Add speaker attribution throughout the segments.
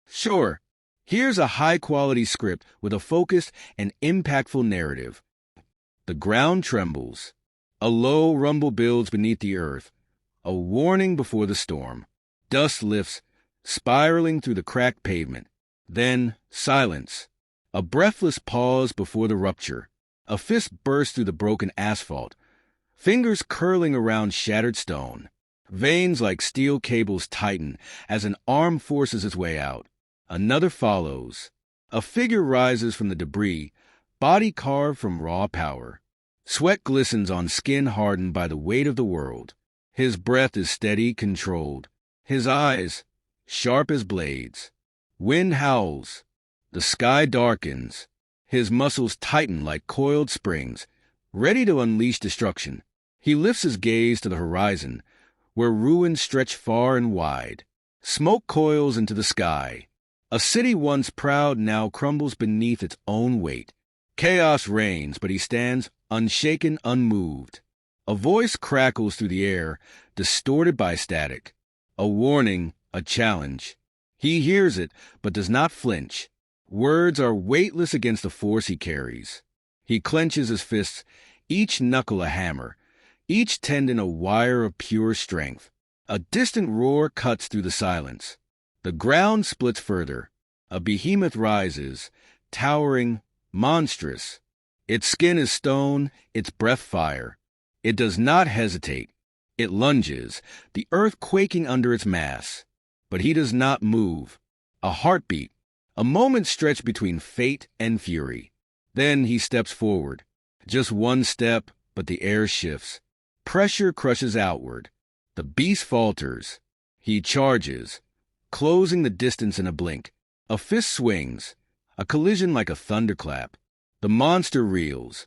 Speaker 1: Sure, here's a high-quality script with a focused and impactful narrative. The ground trembles. A low rumble builds beneath the earth, a warning before the storm. Dust lifts, spiraling through the cracked pavement. Then, silence. A breathless pause before the rupture. A fist bursts through the broken asphalt, fingers curling around shattered stone. Veins like steel cables tighten as an arm forces its way out. Another follows. A figure rises from the debris, body carved from raw power. Sweat glistens on skin hardened by the weight of the world. His breath is steady, controlled. His eyes, sharp as blades. Wind howls. The sky darkens. His muscles tighten like coiled springs, ready to unleash destruction. He lifts his gaze to the horizon, where ruins stretch far and wide. Smoke coils into the sky. A city once proud now crumbles beneath its own weight. Chaos reigns, but he stands unshaken, unmoved. A voice crackles through the air, distorted by static. A warning, a challenge. He hears it, but does not flinch. Words are weightless against the force he carries. He clenches his fists, each knuckle a hammer, each tendon a wire of pure strength. A distant roar cuts through the silence. The ground splits further. A behemoth rises, towering, monstrous. Its skin is stone, its breath fire. It does not hesitate. It lunges, the earth quaking under its mass. But he does not move. A heartbeat, a moment stretched between fate and fury. Then he steps forward. Just one step, but the air shifts. Pressure crushes outward. The beast falters. He charges, closing the distance in a blink. A fist swings, a collision like a thunderclap. The monster reels,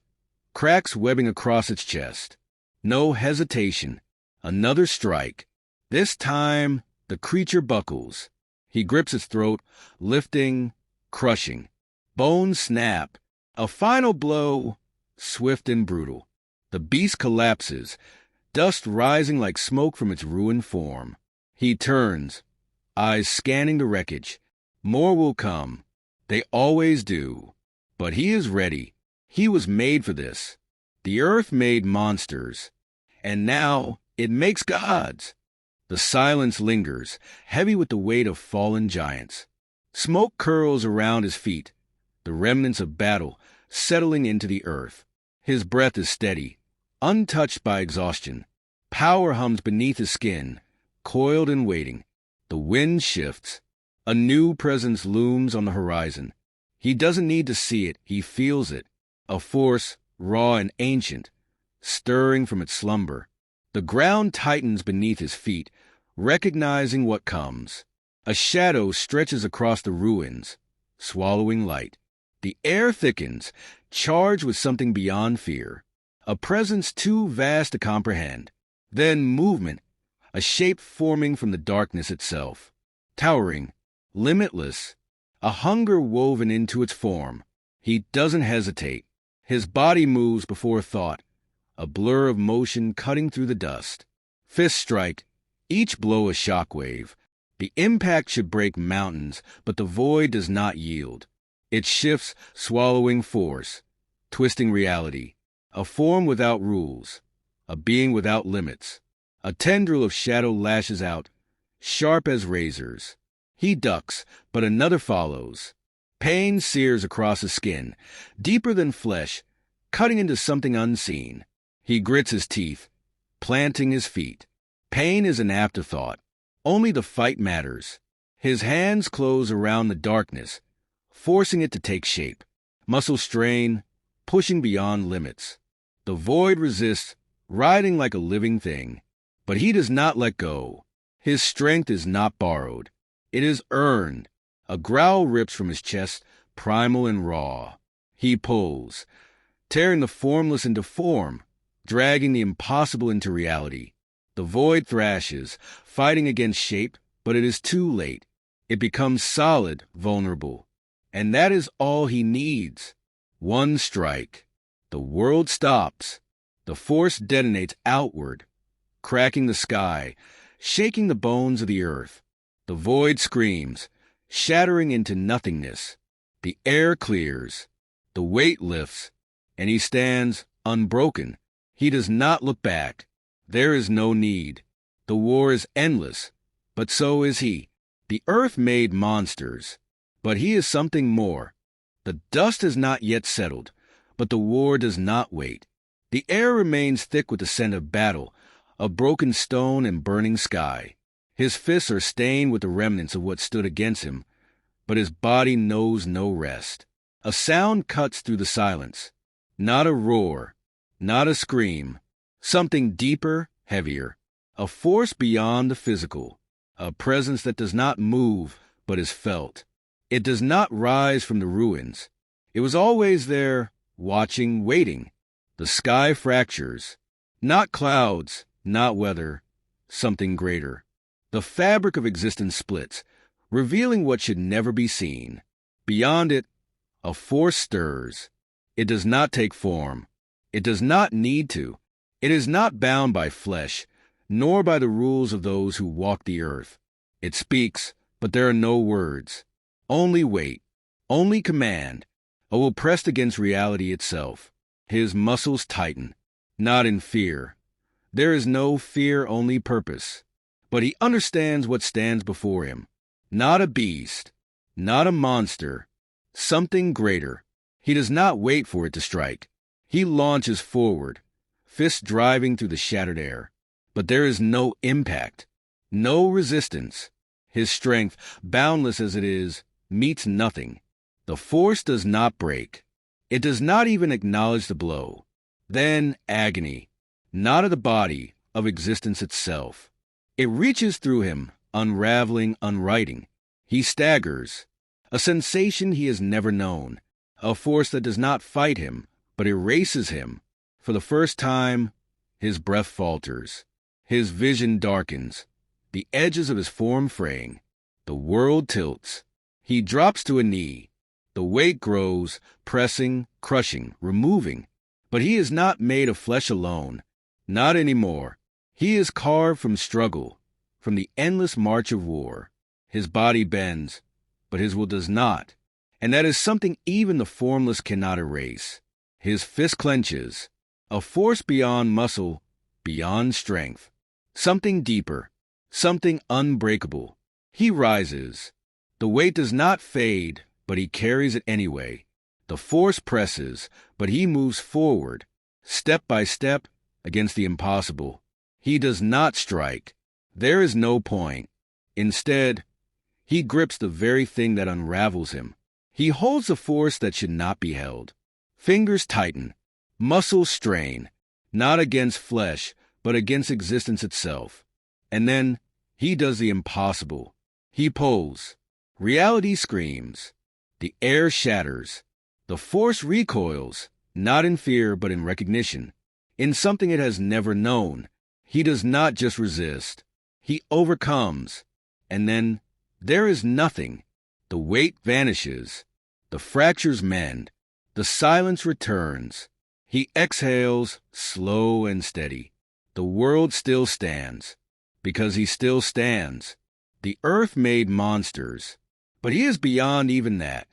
Speaker 1: cracks webbing across its chest. No hesitation. Another strike. This time, the creature buckles. He grips its throat, lifting, crushing. Bones snap. A final blow, swift and brutal. The beast collapses, dust rising like smoke from its ruined form. He turns, eyes scanning the wreckage. More will come. They always do. But he is ready. He was made for this. The earth made monsters. And now it makes gods. The silence lingers, heavy with the weight of fallen giants. Smoke curls around his feet, the remnants of battle settling into the earth. His breath is steady, untouched by exhaustion. Power hums beneath his skin, coiled and waiting. The wind shifts. A new presence looms on the horizon. He doesn't need to see it, he feels it. A force, raw and ancient, stirring from its slumber. The ground tightens beneath his feet, recognizing what comes. A shadow stretches across the ruins, swallowing light. The air thickens, charged with something beyond fear. A presence too vast to comprehend. Then movement, a shape forming from the darkness itself. Towering, limitless, a hunger woven into its form. He doesn't hesitate. His body moves before thought, a blur of motion cutting through the dust. Fists strike, each blow a shockwave. The impact should break mountains, but the void does not yield. It shifts, swallowing force, twisting reality. A form without rules, a being without limits. A tendril of shadow lashes out, sharp as razors. He ducks, but another follows. Pain sears across his skin, deeper than flesh, cutting into something unseen. He grits his teeth, planting his feet. Pain is an afterthought. Only the fight matters. His hands close around the darkness, forcing it to take shape. Muscles strain, pushing beyond limits. The void resists, riding like a living thing. But he does not let go. His strength is not borrowed. It is earned. A growl rips from his chest, primal and raw. He pulls, tearing the formless into form, dragging the impossible into reality. The void thrashes, fighting against shape, but it is too late. It becomes solid, vulnerable. And that is all he needs. One strike. The world stops. The force detonates outward, cracking the sky, shaking the bones of the earth. The void screams, shattering into nothingness. The air clears, the weight lifts, and he stands unbroken. He does not look back. There is no need. The war is endless, but so is he. The earth made monsters, but he is something more. The dust has not yet settled, but the war does not wait. The air remains thick with the scent of battle, of broken stone and burning sky. His fists are stained with the remnants of what stood against him, but his body knows no rest. A sound cuts through the silence. Not a roar, not a scream. Something deeper, heavier. A force beyond the physical. A presence that does not move, but is felt. It does not rise from the ruins. It was always there, watching, waiting. The sky fractures. Not clouds, not weather. Something greater. The fabric of existence splits, revealing what should never be seen. Beyond it, a force stirs. It does not take form. It does not need to. It is not bound by flesh, nor by the rules of those who walk the earth. It speaks, but there are no words. Only weight, only command, a will pressed against reality itself. His muscles tighten, not in fear. There is no fear, only purpose. But he understands what stands before him. Not a beast, not a monster, something greater. He does not wait for it to strike. He launches forward, fists driving through the shattered air. But there is no impact, no resistance. His strength, boundless as it is, meets nothing. The force does not break. It does not even acknowledge the blow. Then agony, not of the body, of existence itself. It reaches through him, unraveling, unrighting. He staggers, a sensation he has never known, a force that does not fight him, but erases him. For the first time, his breath falters. His vision darkens, the edges of his form fraying. The world tilts. He drops to a knee. The weight grows, pressing, crushing, removing. But he is not made of flesh alone. Not anymore. He is carved from struggle, from the endless march of war. His body bends, but his will does not. And that is something even the formless cannot erase. His fist clenches, a force beyond muscle, beyond strength. Something deeper, something unbreakable. He rises. The weight does not fade, but he carries it anyway. The force presses, but he moves forward, step by step, against the impossible. He does not strike. There is no point. Instead, he grips the very thing that unravels him. He holds a force that should not be held. Fingers tighten, muscles strain, not against flesh, but against existence itself. And then he does the impossible. He pulls. Reality screams. The air shatters. The force recoils, not in fear, but in recognition, in something it has never known. He does not just resist. He overcomes. And then there is nothing. The weight vanishes. The fractures mend. The silence returns. He exhales, slow and steady. The world still stands, because he still stands. The earth made monsters, but he is beyond even that.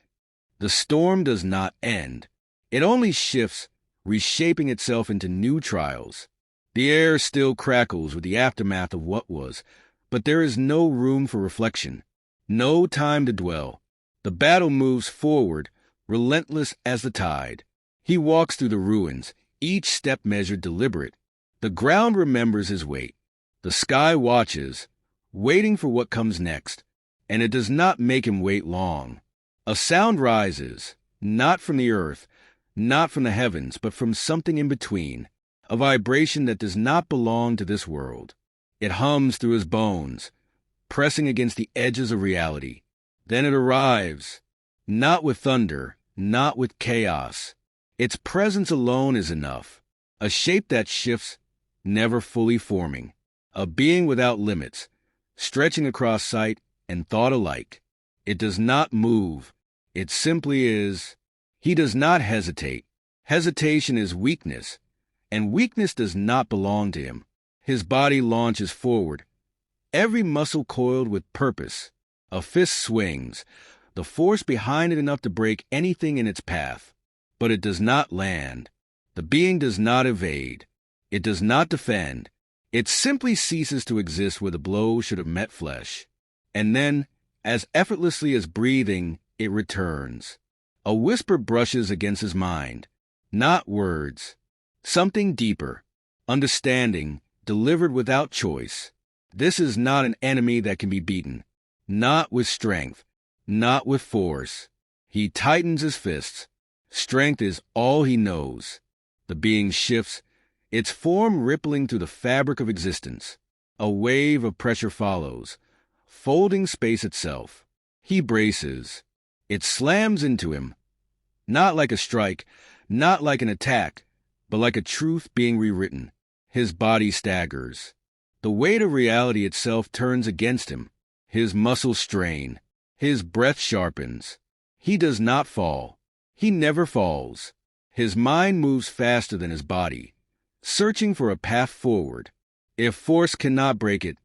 Speaker 1: The storm does not end. It only shifts, reshaping itself into new trials. The air still crackles with the aftermath of what was, but there is no room for reflection, no time to dwell. The battle moves forward, relentless as the tide. He walks through the ruins, each step measured deliberate. The ground remembers his weight. The sky watches, waiting for what comes next, and it does not make him wait long. A sound rises, not from the earth, not from the heavens, but from something in between, a vibration that does not belong to this world. It hums through his bones, pressing against the edges of reality. Then it arrives, not with thunder, not with chaos. Its presence alone is enough, a shape that shifts, never fully forming, a being without limits, stretching across sight and thought alike. It does not move. It simply is. He does not hesitate. Hesitation is weakness, and weakness does not belong to him. His body launches forward, every muscle coiled with purpose. A fist swings, the force behind it enough to break anything in its path. But it does not land. The being does not evade. It does not defend. It simply ceases to exist where the blow should have met flesh. And then, as effortlessly as breathing, it returns. A whisper brushes against his mind. Not words. Something deeper. Understanding, delivered without choice. This is not an enemy that can be beaten. Not with strength. Not with force. He tightens his fists. Strength is all he knows. The being shifts, its form rippling through the fabric of existence. A wave of pressure follows, folding space itself. He braces. It slams into him. Not like a strike, not like an attack, but like a truth being rewritten. His body staggers. The weight of reality itself turns against him. His muscles strain. His breath sharpens. He does not fall. He never falls. His mind moves faster than his body, searching for a path forward. If force cannot break it,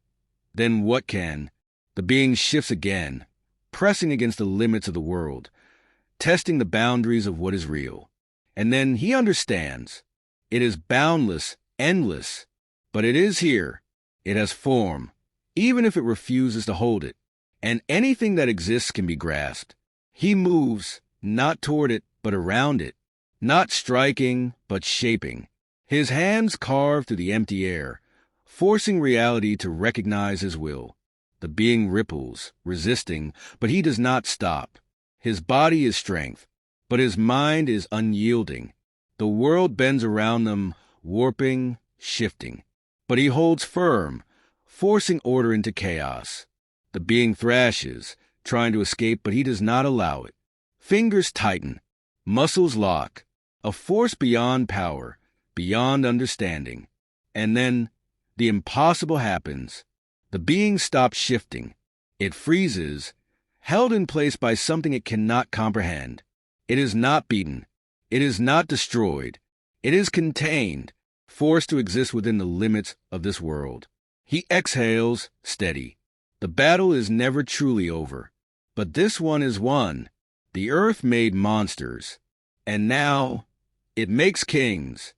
Speaker 1: then what can? The being shifts again, pressing against the limits of the world, testing the boundaries of what is real. And then he understands. It is boundless, endless, but it is here. It has form, even if it refuses to hold it. And anything that exists can be grasped. He moves, not toward it, but around it. Not striking, but shaping. His hands carve through the empty air, forcing reality to recognize his will. The being ripples, resisting, but he does not stop. His body is strength, but his mind is unyielding. The world bends around them, warping, shifting. But he holds firm, forcing order into chaos. The being thrashes, trying to escape, but he does not allow it. Fingers tighten, muscles lock, a force beyond power, beyond understanding. And then, the impossible happens. The being stops shifting. It freezes, held in place by something it cannot comprehend. It is not beaten. It is not destroyed. It is contained, forced to exist within the limits of this world. He exhales, steady. The battle is never truly over. But this one is won. The earth made monsters. And now, it makes kings.